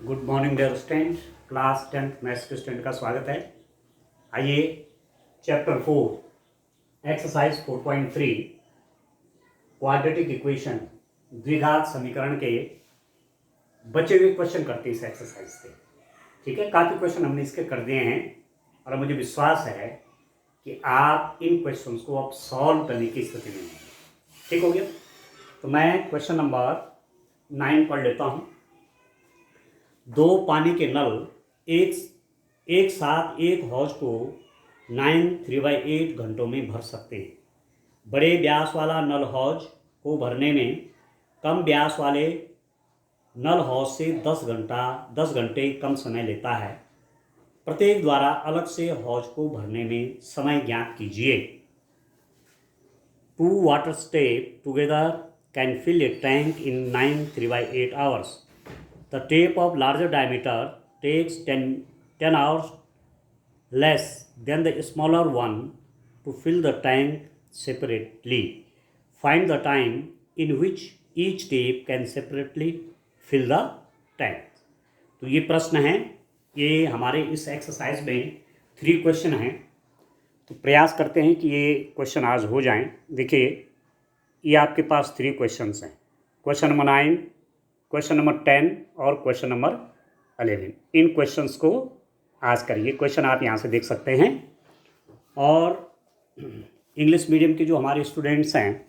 Good morning dear student. Class 10th maths के student का स्वागत है। आइए चैप्टर 4 एक्सरसाइज 4.3 क्वाड्रेटिक इक्वेशन द्विघात समीकरण के बचे हुए क्वेश्चन करते हैं इस एक्सरसाइज से। ठीक है, काफ़ी क्वेश्चन हमने इसके कर दिए हैं और मुझे विश्वास है कि आप इन क्वेश्चंस को अब सॉल्व करने की स्थिति में हैं। ठीक हो गया, तो मैं क्वेश्चन नंबर 9 पढ़ लेता हूँ। दो पानी के नल एक साथ एक हौज को 9 3/8 घंटों में भर सकते हैं। बड़े व्यास वाला नल हौज को भरने में कम व्यास वाले नल हौज से 10 घंटे कम समय लेता है। प्रत्येक द्वारा अलग से हौज को भरने में समय ज्ञात कीजिए। 2 water step together can fill a tank in 9 3/8 hours. The tape of larger diameter takes 10 hours less than the smaller one to fill the tank separately. Find the time in which each tape can separately fill the tank. तो ये प्रश्न है, ये हमारे इस exercise में 3 question हैं। तो प्रयास करते हैं कि ये क्वेश्चन आज हो जाएं। देखिए, ये आपके पास 3 क्वेश्चंस हैं। क्वेश्चन नंबर 9, क्वेश्चन नंबर 10 और क्वेश्चन नंबर 11। इन क्वेश्चंस को आज करिए। क्वेश्चन आप यहाँ से देख सकते हैं और इंग्लिश मीडियम के जो हमारे स्टूडेंट्स हैं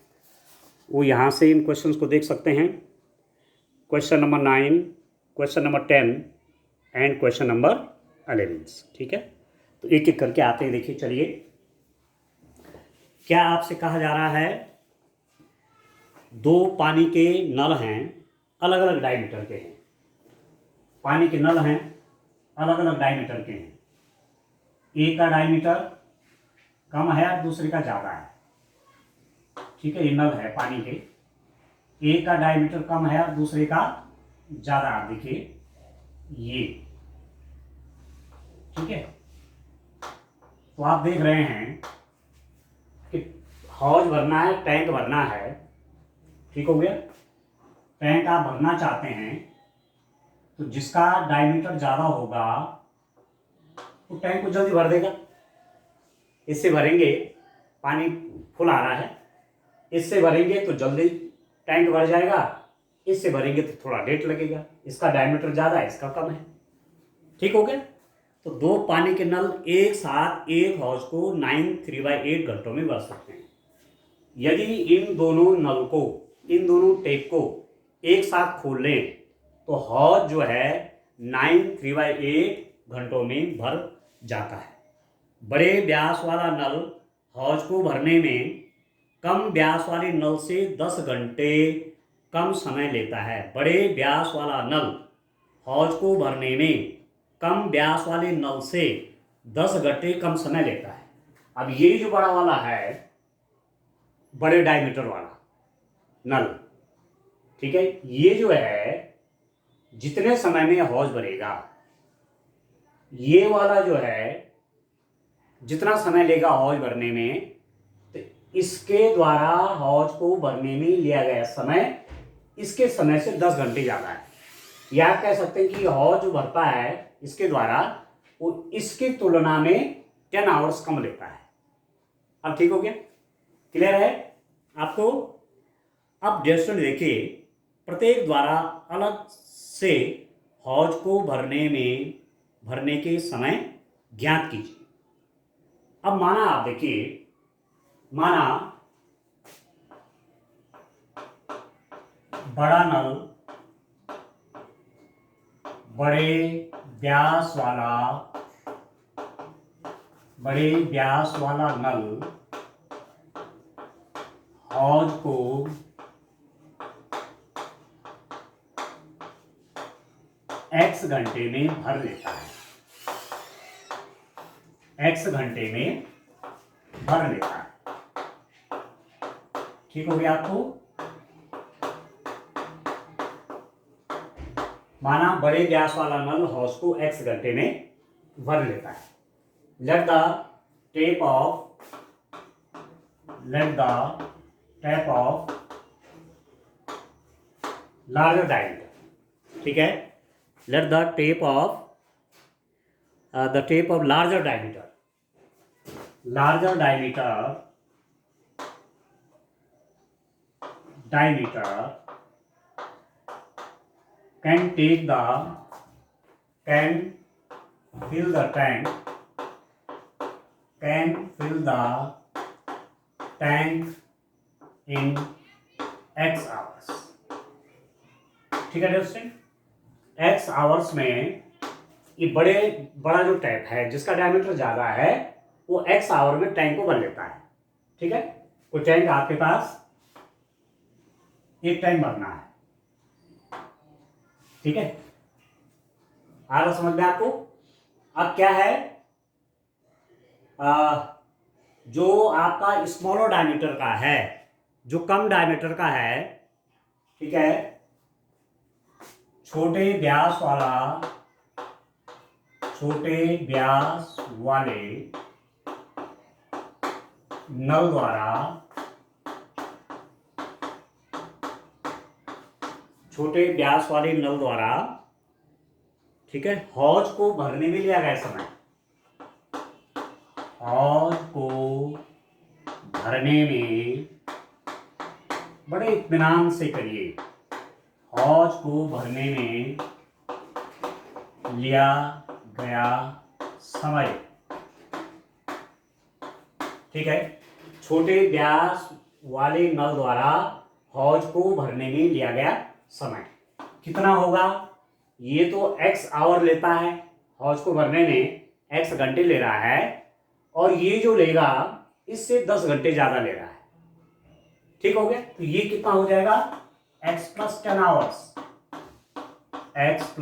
वो यहाँ से इन क्वेश्चंस को देख सकते हैं। Question number 9, question number 10 and question number 11। ठीक है, तो एक एक करके आते हैं। देखिए, चलिए, क्या आपसे कहा जा रहा है, दो पानी के नल हैं, अलग अलग डायमीटर के हैं। पानी के नल हैं, अलग अलग डायमीटर के हैं। एक का डायमीटर कम है और दूसरे का ज़्यादा है। ठीक है, ये नल है पानी के, एक का डायमीटर कम है और दूसरे का ज़्यादा है। देखिए ये, ठीक है। तो आप देख रहे हैं कि हौज भरना है, टैंक भरना है। ठीक हो गया, टैंक आप भरना चाहते हैं तो जिसका डायमीटर ज़्यादा होगा वो टैंक को जल्दी भर देगा। इससे भरेंगे, पानी फुल आ रहा है, इससे भरेंगे तो जल्दी टैंक भर जाएगा, इससे भरेंगे तो थोड़ा लेट लगेगा। इसका डायमीटर ज़्यादा है, इसका कम है। ठीक हो गया। तो दो पानी के नल एक साथ एक हौज को 9 3/8 घंटों में भर सकते हैं। यदि इन दोनों नल को, इन दोनों टेप को एक साथ खोल लें तो हौज जो है 9 3/8 घंटों में भर जाता है। बड़े व्यास वाला नल हौज को भरने में कम व्यास वाले नल से 10 घंटे कम समय लेता है। बड़े व्यास वाला नल हौज को भरने में कम व्यास वाले नल से 10 घंटे कम समय लेता है। अब ये जो बड़ा वाला है, बड़े डायमीटर वाला नल, ठीक है, ये जो है जितने समय में हौज भरेगा, ये वाला जो है जितना समय लेगा हौज भरने में, तो इसके द्वारा हौज को भरने में लिया गया समय इसके समय से 10 घंटे ज़्यादा है। या आप कह सकते हैं कि हौज जो भरता है इसके द्वारा वो इसकी तुलना में 10 आवर्स कम लेता है। अब ठीक हो गया, क्लियर है आपको। अब जैसे देखिए, प्रत्येक द्वारा अलग से हौज को भरने के समय ज्ञात कीजिए। अब माना, आप देखिए, माना बड़ा नल, बड़े व्यास वाला नल हौज को x घंटे में भर लेता है। x घंटे में भर लेता है। ठीक हो गया आपको। माना बड़े व्यास वाला नल हौज को x घंटे में भर लेता है। Let the tap of larger diameter, ठीक है, let the tape of larger diameter can fill the tank in x hours. ठीक है दोस्तों, x आवर्स में ये बड़ा जो टैंक है जिसका डायमीटर ज्यादा है वो x आवर में टैंक को भर लेता है। ठीक है, कोई टैंक आपके पास एक टैंक भरना है, ठीक है, आ रहा समझ में आपको। अब क्या है, जो आपका स्मॉलर डायमीटर का है, जो कम डायमीटर का है, ठीक है, छोटे व्यास वाले नल द्वारा ठीक है, हौज को भरने में लिया गया समय, हौज को भरने में बड़े इत्मीनान से करिए, हौज को भरने में लिया गया समय, ठीक है, छोटे व्यास वाले नल द्वारा हौज को भरने में लिया गया समय कितना होगा। ये तो x आवर लेता है, हौज को भरने में x घंटे ले रहा है, और ये जो लेगा इससे 10 घंटे ज्यादा ले रहा है। ठीक हो गया, तो ये कितना हो जाएगा, x + 10 hours, x +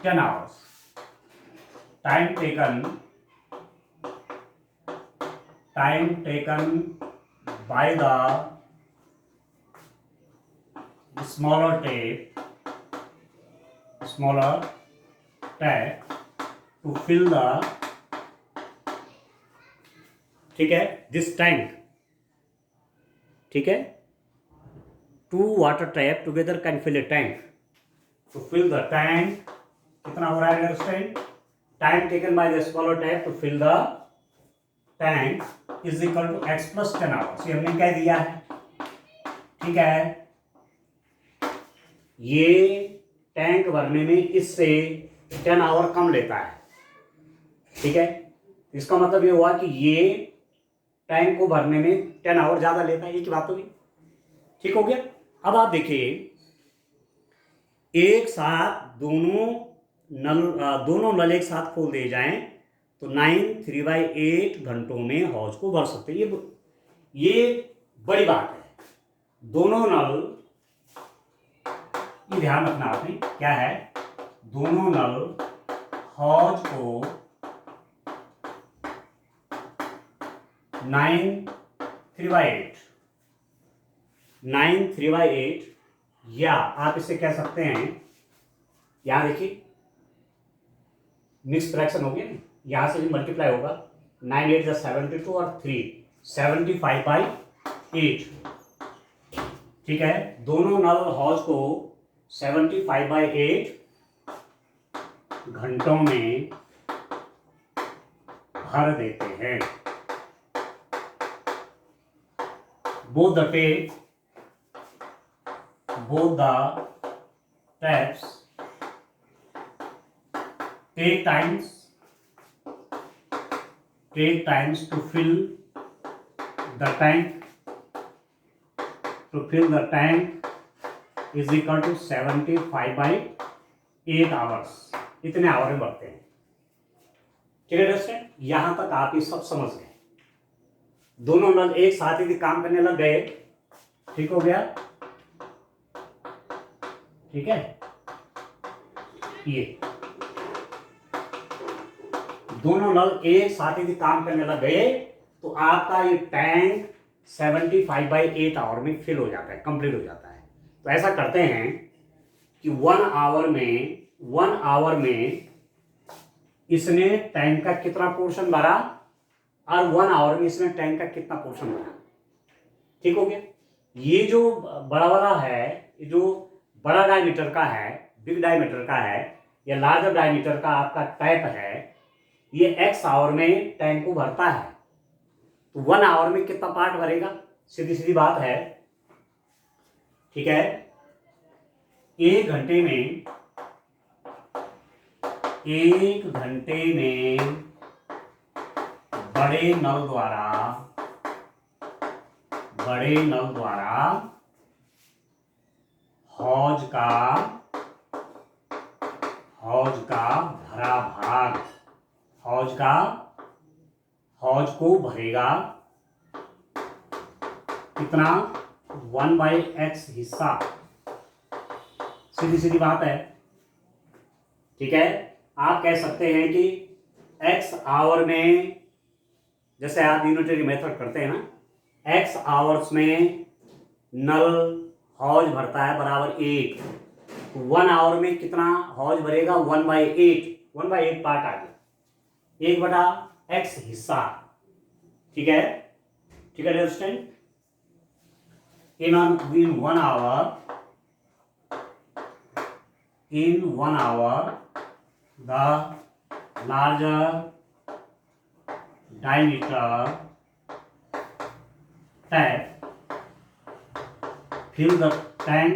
10 hours. Time taken by the smaller tap to fill the, ठीक है, this tank, ठीक है, 2 water tap together can fill a tank. To fill the tank कितना हो रहा है understand, time taken by the smaller tap to fill the tank is equal to x + 10 hours. ये हमने कह दिया है, ठीक है, ये टैंक भरने में इससे 10 आवर कम लेता है। ठीक है, इसका मतलब ये हुआ कि ये टैंक को भरने में 10 आवर ज्यादा लेता है, ये की बात होगी। ठीक हो गया। अब आप देखिए, एक साथ दोनों नल एक साथ खोल दिए जाएं तो 9/3/8 घंटों में हौज को भर सकते हैं। ये बड़ी बात है, दोनों नल, ये ध्यान रखना आपने, क्या है, दोनों नल हौज को 9/3/8 या आप इसे कह सकते हैं, यहां देखिए मिक्स फ्रैक्शन हो गया ना, यहां से भी मल्टीप्लाई होगा, 9 8 72 और 3 75/8। ठीक है, दोनों नल हौज को 75/8 घंटों में भर देते हैं। both the taps take times to fill the tank. is equal to 75/8 hours, इतने आवर में बढ़ते हैं। ठीक है दोस्तों, यहां तक आप ये सब समझ गए। दोनों नल एक साथ यदि काम करने लग गए, ठीक हो गया, ठीक है, ये दोनों नल एक साथ यदि काम करने लग गए तो आपका ये टैंक 75/8 आवर में फिल हो जाता है, कंप्लीट हो जाता है। तो ऐसा करते हैं कि 1 आवर में इसने टैंक का कितना पोर्शन भरा और 1 आवर में इसने टैंक का कितना पोर्शन भरा। ठीक हो गया। ये जो बड़ा वाला है, ये जो बड़ा डायमीटर का है, बिग डायमीटर का है या लार्जर डायमीटर का आपका टैप है, ये x आवर में टैंक को भरता है, तो 1 आवर में कितना पार्ट भरेगा? सीधी सीधी बात है, ठीक है। 1 घंटे में बड़े नल द्वारा हौज का भरा भाग, हौज को भरेगा कितना? 1/x हिस्सा। सीधी सीधी बात है, ठीक है। आप कह सकते हैं कि x आवर में, जैसे आप यूनिटरी मेथड करते हैं ना, x आवर्स में नल हौज भरता है बराबर 1, 1 आवर में कितना हौज भरेगा? 1/8 पार्ट आ गया, 1/x हिस्सा, ठीक है, ठीक है। Understand? in 1 hour the larger diameter tap fill the tank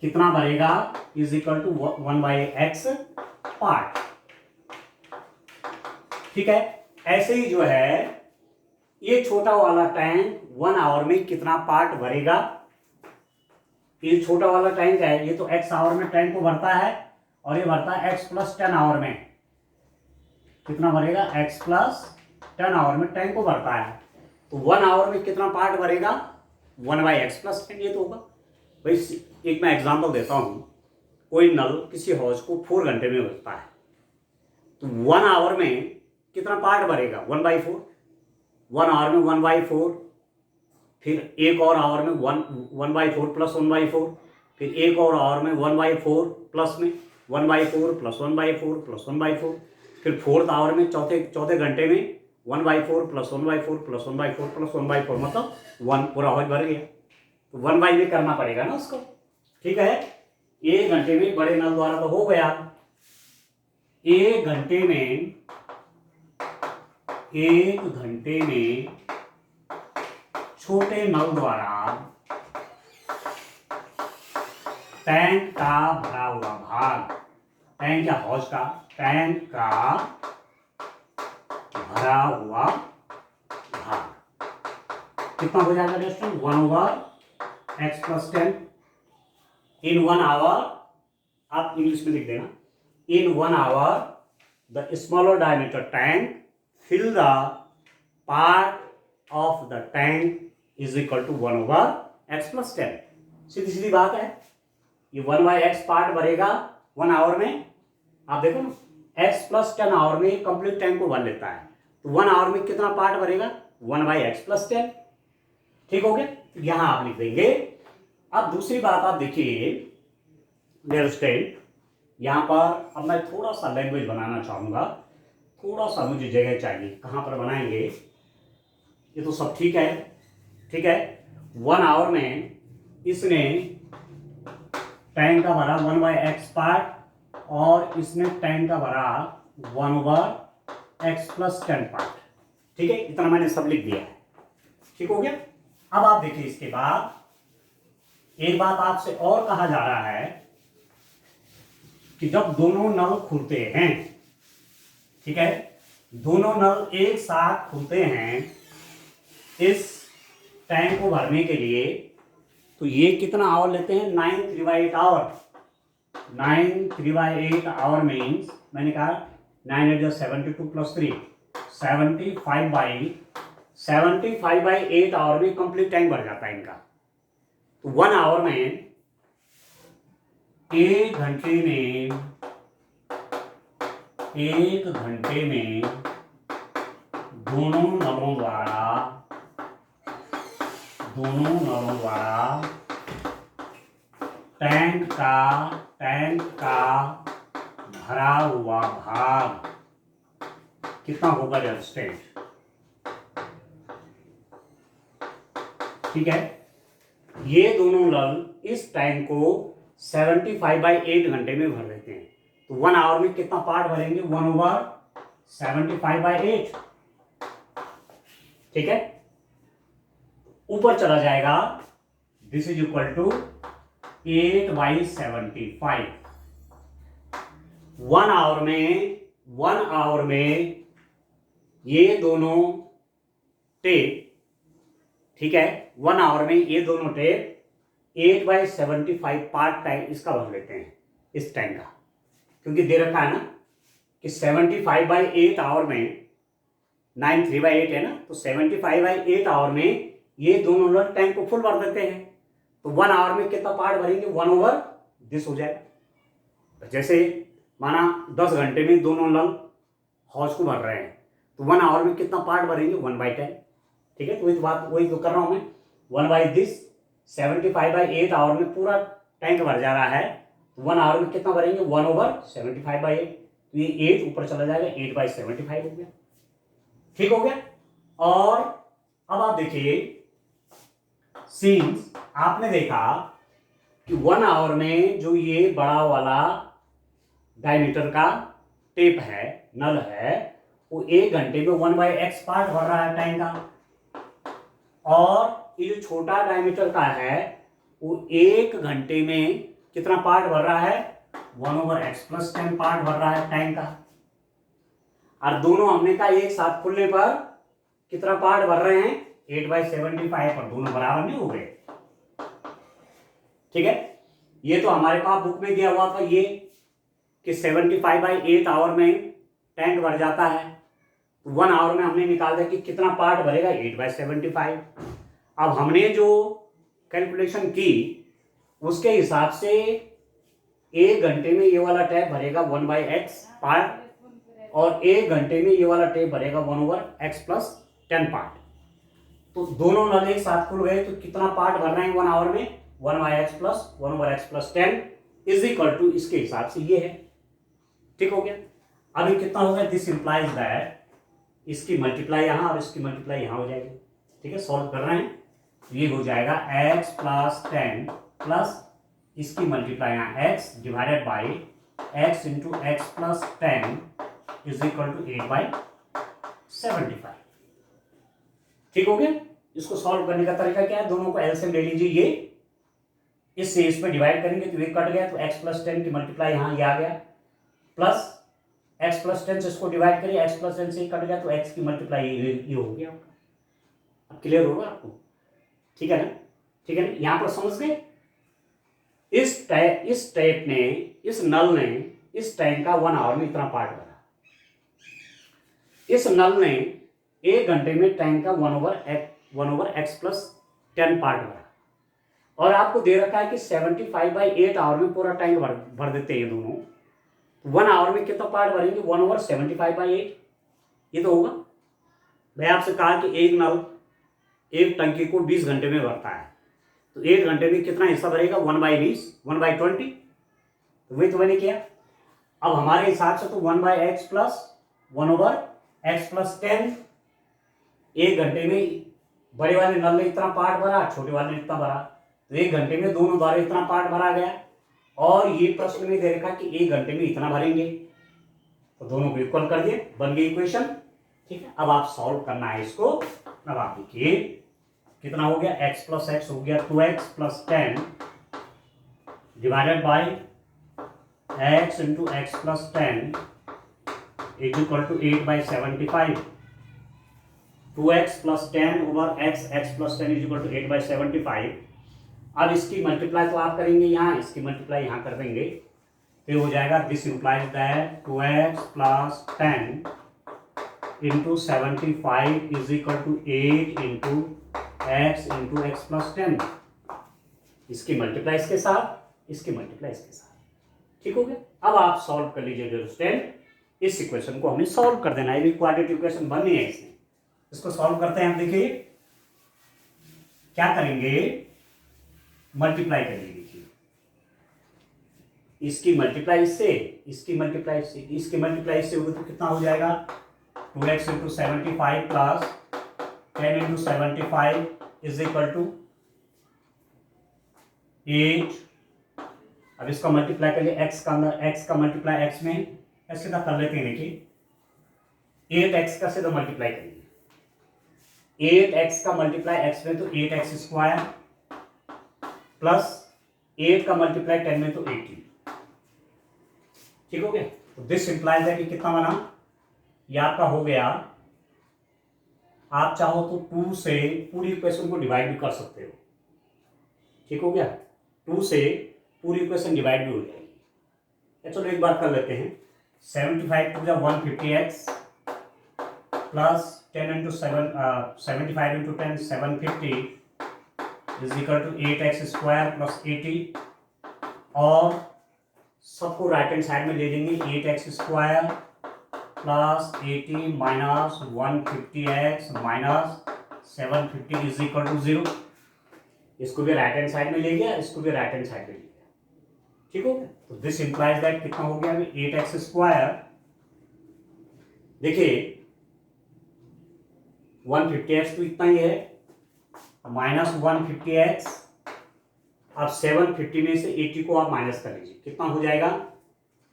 कितना भरेगा? Is equal to 1/x part, ठीक है। ऐसे ही जो है ये छोटा वाला टैंक 1 आवर में कितना पार्ट भरेगा? ये छोटा वाला टैंक है, ये तो x आवर में टैंक को भरता है और ये भरता है x + 10 आवर में। कितना भरेगा? x + 10 आवर में टैंक को भरता है, तो 1 आवर में कितना पार्ट भरेगा? 1/x + 10 ये तो होगा भाई। एक मैं एग्जांपल देता हूं, कोई नल किसी हौज को 4 घंटे में भरता है, तो 1 आवर में कितना पार्ट भरेगा? 1/4। 1 आवर में 1/4, फिर एक और आवर में 1/4 + 1/4, फिर एक और आवर में 1/4 प्लस में 1/4 + 1/4 + 1/4, फिर 4th आवर में चौथे घंटे में 1/4 + 1/4 + 1/4 + 1/4, मतलब 1 पूरा हौज भर गया। तो 1/, में करना पड़ेगा ना उसको, ठीक है। 1 घंटे में बड़े नल द्वारा तो हो गया। 1 घंटे में छोटे नल द्वारा टैंक का भरा हुआ भाग, टैंक या हौज का, टैंक का भरा हुआ भाग कितना हो जाएगा दोस्तों? 1/x + 10 in 1 our. आप इंग्लिश में लिख देना, in 1 hour the smaller diameter tank fill the part of the tank is equal to 1/x + 10। सीधी सीधी बात है, ये 1/x पार्ट भरेगा 1 आवर में। आप देखो ना, x + 10 आवर में कंप्लीट टैंक को भर लेता है, तो 1 आवर में कितना पार्ट भरेगा? 1/x + 10, ठीक हो गया। यहां आप लिख देंगे। अब दूसरी बात आप देखिए डियर स्टूडेंट, यहां पर अब मैं थोड़ा सा लैंग्वेज बनाना चाहूंगा, थोड़ा सा मुझे जगह चाहिए, कहाँ पर बनाएंगे? ये तो सब ठीक है, ठीक है। 1 आवर में इसने टैंक का भरा 1/x पार्ट और इसने टैंक का भरा 1/x + 10 पार्ट, ठीक है। इतना मैंने सब लिख दिया है, ठीक हो गया। अब आप देखिए, इसके बाद एक बात आपसे और कहा जा रहा है कि जब दोनों नल खुलते हैं, ठीक है, दोनों नल एक साथ खुलते हैं इस टैंक को भरने के लिए, तो ये कितना आवर लेते हैं? 9 3/8 आवर। 9 3/8 आवर मीन्स, मैंने कहा 9 8 72 + 3 75/8 आवर में कंप्लीट टैंक भर जाता है इनका। तो 1 आवर में, 1 घंटे में दोनों नलों द्वारा टैंक का भरा हुआ भाग कितना होगा स्टेट, ठीक है। ये दोनों नल इस टैंक को 75/8 घंटे में भर देते हैं। तो 1 आवर में कितना पार्ट भरेंगे? 1/75/8। ठीक है, ऊपर चला जाएगा, this is equal to 8/75। 1 hour में ये दोनों टेप, ठीक है, 1 आवर में ये दोनों टेप 8/75 पार्ट टाइम इसका भर लेते हैं, इस टाइम का, क्योंकि दे रखा है ना कि 75/8 आवर में 93/8 है ना, तो 75/8 आवर में ये दोनों नल टैंक को फुल भर देते हैं। तो 1 आवर में कितना पार्ट भरेंगे? 1/this हो जाएगा। जैसे माना 10 घंटे में दोनों नल हौज को भर रहे हैं, तो 1 आवर में कितना पार्ट भरेंगे? 1/10। ठीक है, तो वही तो कर रहा हूं मैं, 1/this। 75/8 आवर में पूरा टैंक भर जा रहा है, तो 1 आवर में कितना भरेंगे? 1/75/8। तो ये 8 ऊपर चला जाएगा, 8/75 हो गया। ठीक हो गया। और अब आप देखिए, सीन्स आपने देखा कि 1 आवर में जो ये बड़ा वाला डायमीटर का टेप है, नल है, वो 1 घंटे में 1/x पार्ट भर रहा है टैंक का। और ये जो छोटा डायमीटर का है वो 1 घंटे में कितना पार्ट भर रहा है? 1/x+10 पार्ट भर रहा है टैंक का। और दोनों हमने का एक साथ खुलने पर कितना पार्ट भर रहे हैं? 8/75 पर। दोनों बराबर नहीं हो गए। ठीक है, ये तो हमारे पास बुक में दिया हुआ था ये कि 75/8 आवर में टैंक भर जाता है। 1 आवर में हमने निकाल दिया कि कितना पार्ट भरेगा? 8/75। अब हमने जो कैलकुलेशन की उसके हिसाब से 1 घंटे में ये वाला टैप भरेगा 1/x पार्ट, और 1 घंटे में ये वाला टेप भरेगा 1/x+10 पार्ट। तो दोनों नल एक साथ खुल गए, तो कितना पार्ट भर रहे हैं 1 आवर में? 1/x+10 इज इक्वल टू, इसके हिसाब से ये है। ठीक हो गया। अभी कितना होगा? दिस इंप्लाइज दैट, इसकी मल्टीप्लाई यहां और इसकी मल्टीप्लाई यहां हो जाएगी। ठीक है, सॉल्व कर रहे हैं, ये हो जाएगा x+10 प्लस इसकी मल्टीप्लाई यहां x divided by x into x+10 is equal to 8/75। ठीक हो गया। इसको सॉल्व करने का तरीका क्या है? दोनों को एलसीएम ले लीजिए, ये इससे इस पे डिवाइड करेंगे तो ये कट गया, तो x+10 की मल्टीप्लाई यहां ये आ गया, प्लस x+10 से इसको डिवाइड करिए, x+10 से कट गया, तो x की मल्टीप्लाई ये हो गया। अब क्लियर होगा आपको? ठीक है ना? ठीक है ना? यहां पर समझ गए? इस टैप ने, इस नल ने इस टैंक का 1 आवर में इतना पार्ट भरा। इस नल ने 1 घंटे में टैंक का 1/x+10 पार्ट भरा। और आपको दे रखा है कि 75/8 आवर में पूरा टैंक भर देते हैं दोनों। 1 आवर में कितना पार्ट भरेंगे? 1/75/8। ये तो होगा। मैं आपसे कहा कि एक नल एक टंकी को 20 घंटे में भरता है, तो 1 घंटे में कितना हिस्सा भरेगा? 1/20, 1/20। तो वही तो मैंने किया। अब हमारे हिसाब से तो 1/x+10 1 घंटे में बड़े वाले नल ने इतना पार्ट भरा, छोटे वाले ने इतना भरा, तो 1 घंटे में दोनों द्वारा इतना पार्ट भरा गया। और ये प्रश्न में दे रखा कि 1 घंटे में इतना भरेंगे, तो दोनों को इक्वल कर दिए, बन गई इक्वेशन। ठीक है, अब आप सॉल्व करना है इसको। अब आप देखिए कितना हो गया? x+x हो गया 2x+10 divided by x into x+10 is equal to 8/75। 2x+10 over x+10 is equal to 8/75। अब इसकी मल्टीप्लाई तो आप करेंगे यहाँ, इसकी मल्टीप्लाई यहाँ कर देंगे, फिर हो जाएगा this implies that 2x+10 into 75 is equal to 8 into x+10। इसकी मल्टीप्लाई इसके साथ, इसकी मल्टीप्लाई इसके साथ। ठीक हो गया। अब आप सॉल्व कर लीजिए डियर स्टूडेंट। इस इक्वेशन को हमें सॉल्व कर देना है, क्वाड्रेटिक इक्वेशन बननी है इसमें। इसको सॉल्व करते हैं हम। देखिए क्या करेंगे, मल्टीप्लाई करेंगे। देखिए इसकी मल्टीप्लाई इससे, इसकी मल्टीप्लाई इससे, इसकी मल्टीप्लाई इससे होगी तो कितना हो जाएगा? 2x into 75 plus 10 into 75 is equal to 8। अब इसका मल्टीप्लाई कर लिए एक्स का अंदर, एक्स का मल्टीप्लाई एक्स में ऐसे सीधा कर लेते हैं। देखिए 8x का सीधा मल्टीप्लाई करिए, 8x का मल्टीप्लाई x में तो 8x स्क्वायर प्लस 8 का मल्टीप्लाई 10 में तो 18। ठीक हो गया। तो दिस इंप्लाइज है कि कितना बना, ये आपका हो गया। आप चाहो तो 2 से पूरी इक्वेशन को डिवाइड भी कर सकते हो। ठीक हो गया, 2 से पूरी इक्वेशन डिवाइड भी हो जाएगी। चलो एक बार कर लेते हैं। 75 two 150x plus 10 into 7 75 into 10 750 is equal to 8x square plus 80, और सबको राइट हैंड साइड में ले लेंगे। 8x square plus 80 minus 150x minus 750 is equal to 0। इसको भी राइट हैंड साइड में ले गया, इसको भी राइट हैंड साइड में ले गया। ठीक हो गया। तो दिस इंप्लाइज दैट कितना हो गया अभी 8x स्क्वायर, देखिए 150x तो इतना ही है, माइनस 150x। अब 750 में से 80 को आप माइनस कर लीजिए, कितना हो जाएगा।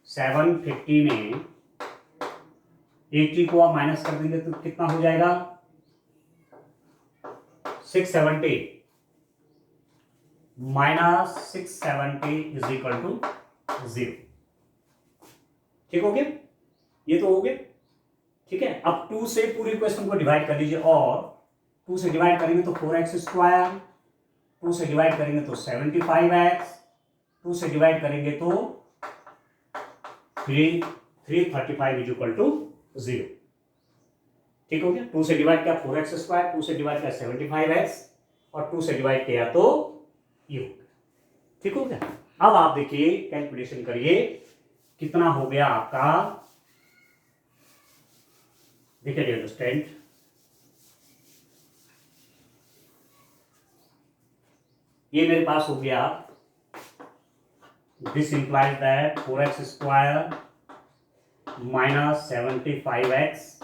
750 में 80 को आप माइनस कर देंगे तो कितना हो जाएगा 670 माइनस 670 इज इक्वल टू 0। ठीक हो गया, ये तो हो गया। ठीक है, अब 2 से पूरी इक्वेशन को डिवाइड कर लीजिए, और 2 से डिवाइड करेंगे तो 4x स्क्वायर, 2 से डिवाइड करेंगे तो 75x, 2 से डिवाइड करेंगे तो 335 इज इक्वल टू 0। ठीक हो गया। 2 से डिवाइड किया 4x स्क्वायर, 2 से डिवाइड किया 75x, और 2 से डिवाइड किया तो ये हो गया। ठीक हो गया। अब आप देखिए कैलकुलेशन करिए कितना हो गया आपका। देखिए डियर स्टूडेंट, ये मेरे पास हो गया, this implies that 4x square minus 75x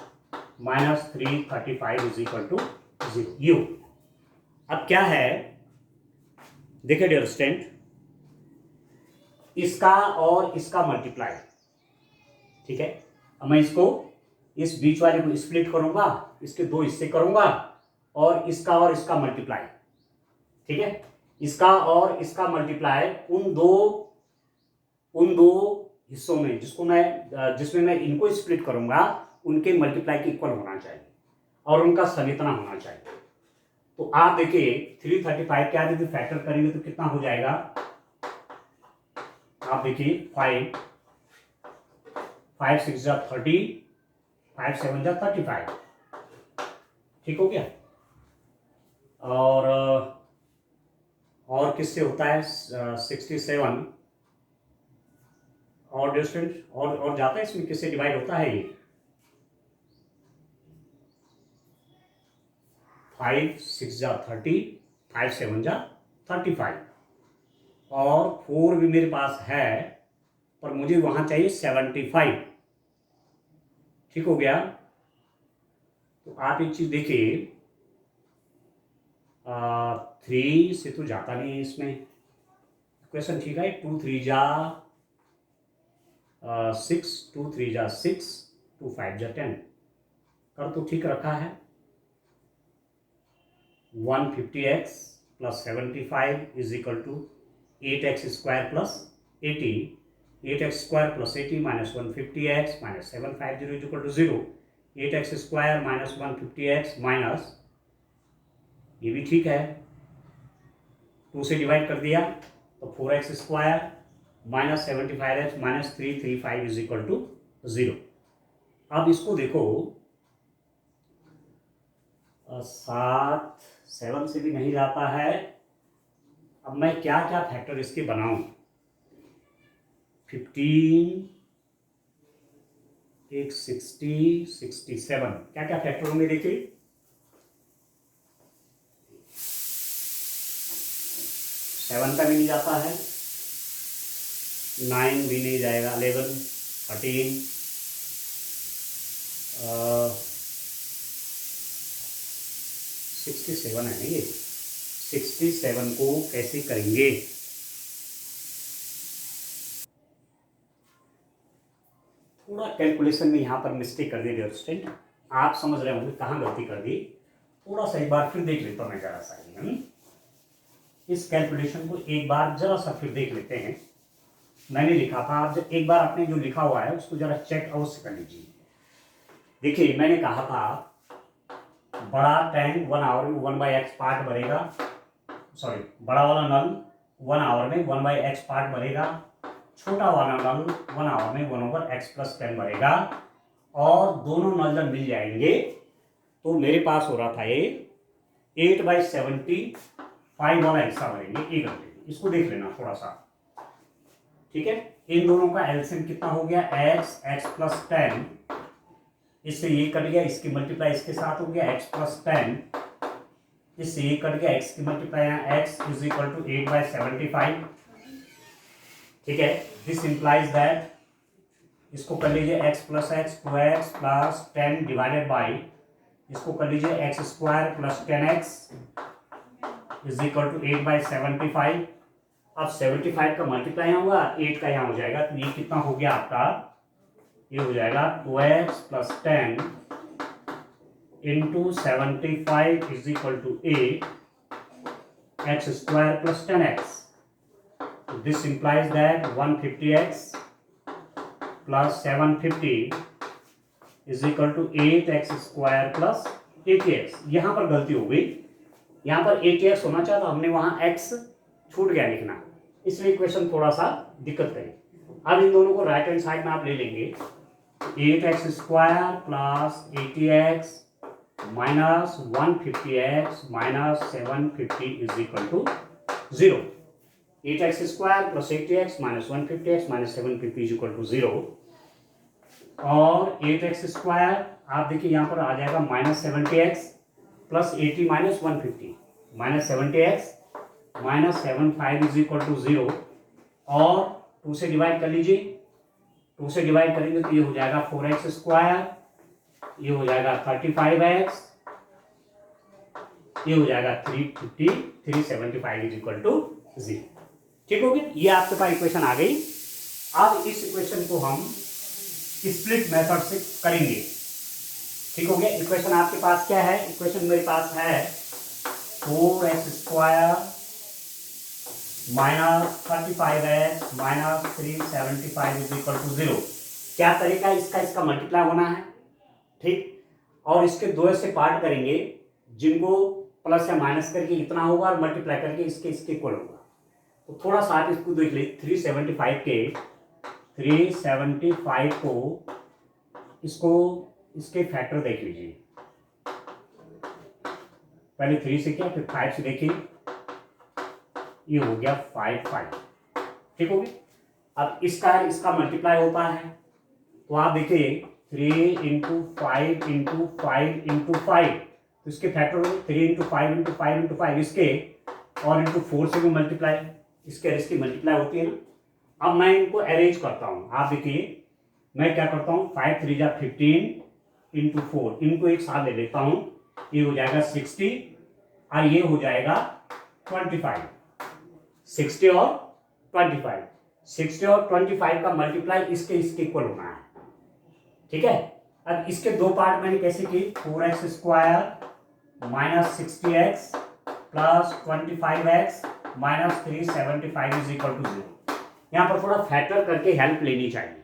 minus 335 is equal to 0 यू। अब क्या है, देखिए डियर स्टूडेंट, इसका और इसका मल्टीप्लाई। ठीक है, अब मैं इसको इस बीच वाले को स्प्लिट करूंगा, इसके 2 हिस्से करूंगा, और इसका मल्टीप्लाई। ठीक है, इसका और इसका मल्टीप्लाई उन दो हिस्सों में जिसमें मैं इनको स्प्लिट करूंगा, उनके मल्टीप्लाई के इक्वल होना चाहिए और उनका सम इतना होना चाहिए। तो आप देखिए 335 क्या यदि फैक्टर करेंगे तो कितना हो जाएगा। आप देखिए 5 6 जा 30, 5 7 जा 35। ठीक हो गया। और किससे होता है 67, और डिस्टेंट और जाता है इसमें, किससे डिवाइड होता है ये 5 6 जा 30, 5 7 जा 35, और 4 भी मेरे पास है, पर मुझे वहां चाहिए 75। ठीक हो गया। तो आप एक चीज देखिए, 3 से तो जाता नहीं है इसमें क्वेश्चन। ठीक है, 2 3 जा 6, 2 3 जा 6, 2 5 जा 10, कर तो ठीक रखा है। 150x plus 75 is equal to 8x square plus 80, 8x square plus 80 minus 150x minus 750 is equal to 0, 8x square minus 150x minus, ये भी ठीक है, 2 से डिवाइड कर दिया तो 4x square minus 75x minus 335 is equal to 0। अब इसको देखो, 7 से भी नहीं जाता है। अब मैं क्या क्या फैक्टर इसके बनाऊं, 15, एक 60, 67, क्या क्या फैक्टर होंगे देखिए। 7 का भी नहीं जाता है, 9 भी नहीं जाएगा, 11, 13, 67 है ये। 67 को कैसे करेंगे, थोड़ा कैलकुलेशन में यहाँ पर मिस्टेक कर दी डियर स्टूडेंट, आप समझ रहे होंगे कहाँ गलती कर दी, थोड़ा सा एक बार फिर देख लेता हूँ मैं जरा सा इस कैलकुलेशन को एक बार जरा सा फिर देख लेते हैं। मैंने लिखा था, आप जब एक बार आपने जो लिखा हुआ है उसको जरा चेक अवश्य कर लीजिए। देखिए मैंने कहा था बड़ा टैंक 1 आवर में 1/x पार्ट भरेगा, सॉरी बड़ा वाला नल 1 आवर में 1/x पार्ट भरेगा, छोटा वाला नल 1 आवर में 1/x+10 भरेगा, और दोनों नल जब मिल जाएंगे तो मेरे पास हो रहा था ये 8/75 वाला हिस्सा भरेंगे 1 घंटे में। इसको देख लेना थोड़ा सा, ठीक है। इन दोनों का एलसीएम कितना हो गया, x+10, इससे ये कट गया, इसकी मल्टीप्लाई इसके साथ हो गया x+10, इससे ये कट गया, x की मल्टीप्लाई यहाँ x = 8/75, ठीक है। दिस इंप्लाइज दैट, इसको कर लीजिए x+x 2x + 10 डिवाइडेड बाई, इसको कर लीजिए x² + 10x = 8/75। अब 75 का मल्टीप्लाई होगा 8 का यहाँ हो जाएगा, तो ये कितना हो गया आपका, ये हो जाएगा 2x + 10 × 75 = 8 x² + 10x। This implies that 150x + 750 = 8x² + 80x। यहाँ पर गलती हो गई, यहाँ पर 80x होना चाहिए था, हमने वहाँ x छूट गया लिखना, इसलिए इक्वेशन थोड़ा सा दिक्कत करी। अब इन दोनों को राइट हैंड साइड में आप ले लेंगे, 8x² + 80x - 150x - 750 = 0। 8x² + 80x - 150x - 750 = 0, और 8x² आप देखिए यहाँ पर आ जाएगा -70x + 80 - 150 -70x - 75 = 0, और 2 से डिवाइड कर लीजिए, 2 से डिवाइड करेंगे तो ये हो जाएगा 4x², ये हो जाएगा 35x, ये हो जाएगा 350, 375 = 0। ठीक हो गया, ये आपके पास इक्वेशन आ गई। अब इस इक्वेशन को हम स्प्लिट मेथड से करेंगे, ठीक हो गया। इक्वेशन आपके पास क्या है, इक्वेशन मेरे पास है 4x² - 35x - 375 = 0। क्या तरीका है इसका, इसका मल्टीप्लाई होना है, ठीक, और इसके दो से पार्ट करेंगे, जिनको प्लस या माइनस करके इतना होगा और मल्टीप्लाई करके इसके इक्वल होगा। तो थोड़ा सा आप इसको देख ले, 375 को इसको इसके फैक्टर देख लीजिए, पहले 3 से किया फिर 5 से देखिए, ये हो गया 5, ठीक हो गया। अब इसका मल्टीप्लाई होता है, तो आप देखिए 3 × 5 × 5 × 5, तो इसके फैक्टर हो गए 3 × 5 × 5 × 5 इसके, और × 4 से भी मल्टीप्लाई, इसके और इसकी मल्टीप्लाई होती है ना। अब मैं इनको अरेंज करता हूँ, आप देखिए मैं क्या करता हूँ, 5 3 × 15 × 4, इनको एक साथ ले लेता हूँ, ये हो जाएगा 60 और ये हो जाएगा 25, 60 और 25, 60 और 25 का मल्टीप्लाई इसके इक्वल होना है, ठीक है। अब इसके दो पार्ट मैंने कैसे किए, 4x² - 60x + 25x - 375 = 0। यहाँ पर थोड़ा फैक्टर करके हेल्प लेनी चाहिए,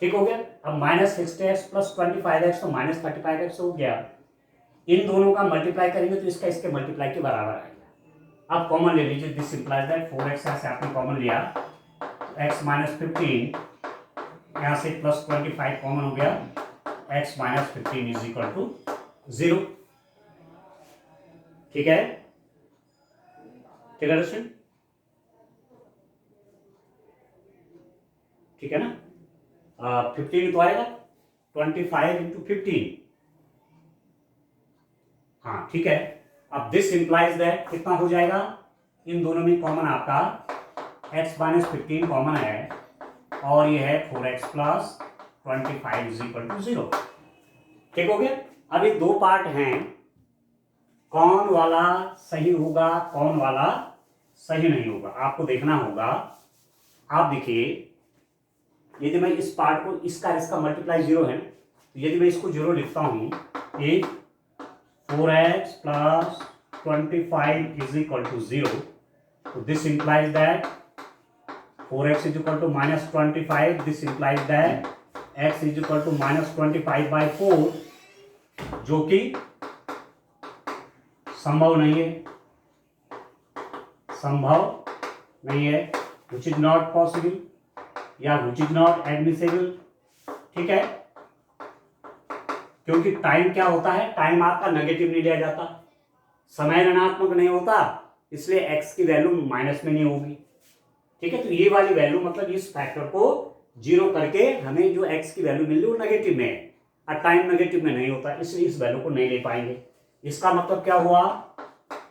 ठीक हो गया। अब -60x + 25x तो -35x हो गया, इन दोनों का मल्टीप्लाई करेंगे तो इसका इसके मल्टीप्लाई के बराबर आएगा। अब कॉमन ले लीजिए, दिस इंप्लाइज दैट 4x से आपने कॉमन लिया, x - 15 यहाँ से +25 कॉमन हो गया, x - 15 = 0, ठीक है, ठीक है दोस्तों, ठीक है ना। 15 तो आएगा 25 × 15, हाँ ठीक है। अब दिस इंप्लाइज दैट कितना हो जाएगा, इन दोनों में कॉमन आपका x - 15 कॉमन है, और ये है 4x + 25 = 0, ठीक हो गया। अब ये दो पार्ट हैं, कौन वाला सही होगा कौन वाला सही नहीं होगा आपको देखना होगा। आप देखिए यदि मैं इस पार्ट को इसका मल्टीप्लाई 0 है, तो यदि मैं इसको 0 लिखता हूँ, if 4x plus 25 is equal to 0, so this implies that 4x is equal to minus 25, this implies that x is equal to minus 25 by 4, जो कि संभव नहीं है, which is not possible या which is not admissible, ठीक है। क्योंकि time क्या होता है, टाइम आपका नेगेटिव नहीं लिया जाता, समय ऋणात्मक नहीं होता, इसलिए x की वैल्यू माइनस में नहीं होगी, ठीक है। तो ये वाली वैल्यू मतलब इस फैक्टर को 0 करके हमें जो x की वैल्यू मिल रही है वो नेगेटिव में है, और टाइम नेगेटिव में नहीं होता, इसलिए इस वैल्यू को नहीं ले पाएंगे। इसका मतलब क्या हुआ,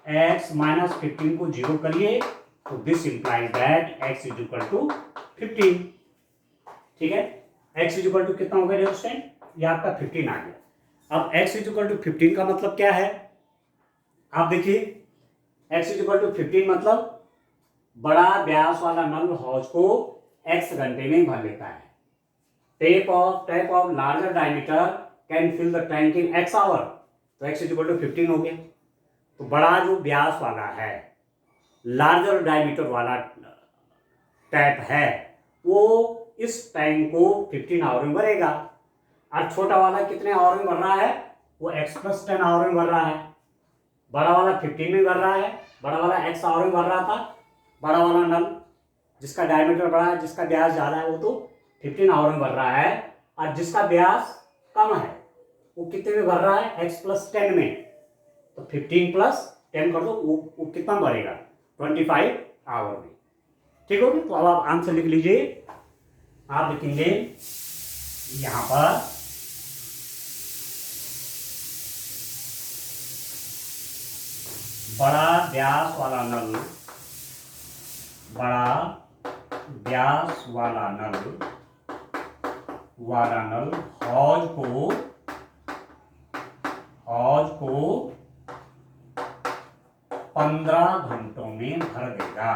x माइनस 15 को 0 करिए तो this implies that x is equal to 15, ठीक है। x इज इक्वल टू कितना हो गया दोस्तों, ये आपका 15 आ गया। अब x इज इक्वल टू 15 का मतलब क्या है, आप देखिए x इज इक्वल टू 15 मतलब बड़ा व्यास वाला नल हौज को x घंटे में भर लेता है। Tap of larger diameter can fill the tank in x hour, तो x इज इक्वल टू 15 हो गया। तो बड़ा जो व्यास वाला है, लार्जर डायमीटर वाला टैप है, वो इस टैंक को 15 आवर में भरेगा, और छोटा वाला कितने आवर में भर रहा है, वो x प्लस 10 आवर में भर रहा है। बड़ा वाला 15 में भर रहा है, बड़ा वाला x आवर में भर रहा था, बड़ा वाला नल जिसका डायमीटर बड़ा है, जिसका व्यास ज़्यादा है, वो तो 15 आवर में भर रहा है, और जिसका व्यास कम है वो कितने में भर रहा है, x प्लस 10 में, तो 15 प्लस 10 कर दो, वो कितना भरेगा, 25 आवर में, ठीक हो गया। तो अब आप आंसर लिख लीजिए, आप लिखेंगे यहाँ पर बड़ा व्यास वाला नल हौज को 15 घंटों में भर देगा,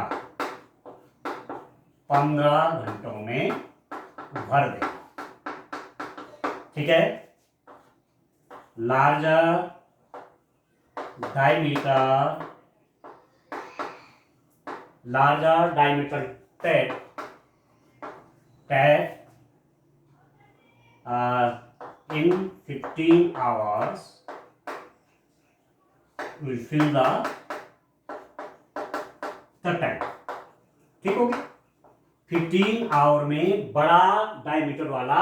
15 घंटों में भर देगा, ठीक है। Larger diameter tap in 15 hours will fill the tank, ठीक हो गया। 15 आवर में बड़ा डायमीटर वाला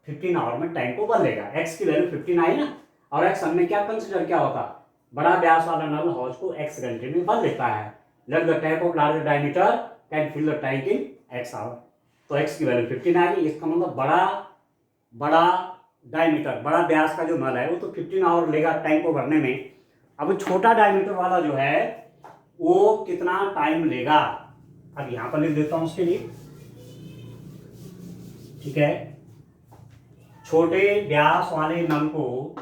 15 आवर में टैंक को भर लेगा। x की वैल्यू 15 आई ना, और x हमने क्या कंसिडर किया होता, बड़ा व्यास वाला नल हौज को x घंटे में भर लेता है। Let the tap of larger diameter can fill the tank in x hour, तो x की वैल्यू 15 आ गई। इसका मतलब बड़ा डायमीटर, बड़ा व्यास का जो नल है वो तो 15 आवर लेगा टैंक को भरने में। अब छोटा डायमीटर वाला जो है वो कितना टाइम लेगा, अब यहां पर लिख देता हूं उसके लिए, ठीक है। छोटे व्यास वाले नल को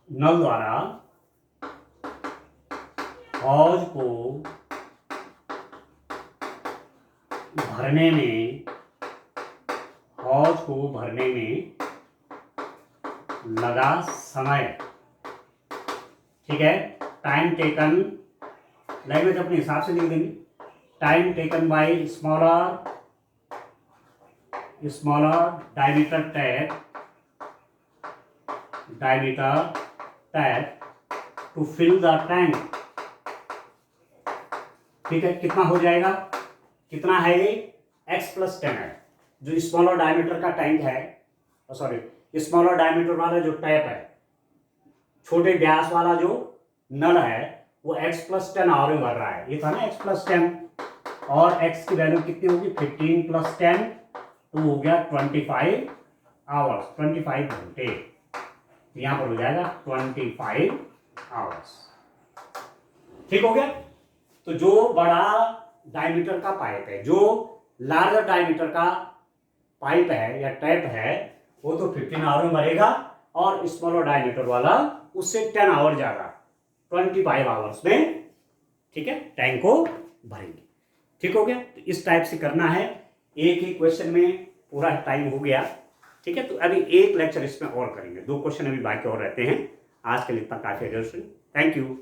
नल द्वारा हौज को भरने में लगा समय, ठीक है। टाइम टेकन, लैंग्वेज अपने हिसाब से लिख देंगे, time taken by smaller diameter tap to fill the tank, ठीक है। कितना हो जाएगा, कितना है ये, x प्लस 10 है। जो स्मॉलर डायमीटर का टैंक है, स्मॉलर डायमीटर वाला जो टैप है, छोटे व्यास वाला जो नल है, वो x प्लस 10 आवर में भर रहा है। ये था ना x प्लस 10, और x की वैल्यू कितनी होगी, 15 प्लस 10, तो हो गया 25 आवर्स, 25 घंटे, यहां पर हो जाएगा 25 आवर्स, ठीक हो गया। तो जो बड़ा डायमीटर का पाइप है, जो लार्जर डायमीटर का पाइप है या टैप है, वो तो 15 आवर में भरेगा, और स्मॉलर डायमीटर वाला उससे 10 आवर ज़्यादा, 25 आवर्स में, ठीक है, टैंक को भरेंगे। ठीक हो गया। तो इस टाइप से करना है, एक ही क्वेश्चन में पूरा टाइम हो गया। ठीक है, तो अभी एक लेक्चर इसमें और करेंगे, 2 क्वेश्चन अभी बाकी और रहते हैं। आज के लिए इतना काफी है। Thank you.